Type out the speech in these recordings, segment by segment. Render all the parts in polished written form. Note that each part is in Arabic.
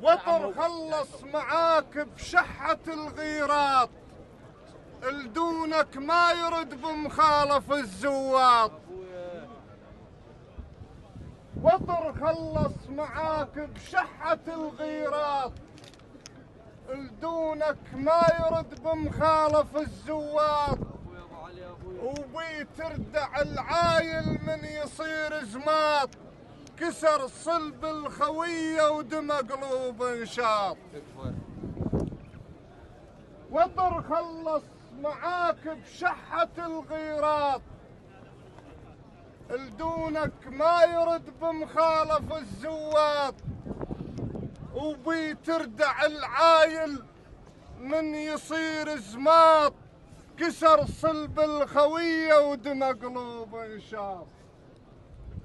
وطر خلص معاك بشحة الغيرات، لدونك ما يرد بمخالف الزواط. وطر خلص معاك بشحة الغيرات، لدونك ما يرد بمخالف الزواط. وبي تردع العايل من يصير زماط، كسر صلب الخوية ودم قلوب انشاط. وطر خلص معاك بشحة الغيرات، لدونك ما يرد بمخالف الزواط. وبي تردع العايل من يصير زماط، كسر صلب الخوية ودم قلوب انشاط.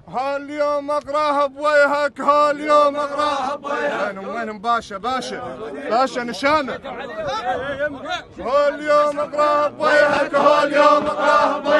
هاليوم اقراها بوجهك، هاليوم اقراها بوجهك. وين باشا باشا نشامه. هاليوم اقراها بوجهك، هاليوم اقراها بوجهك.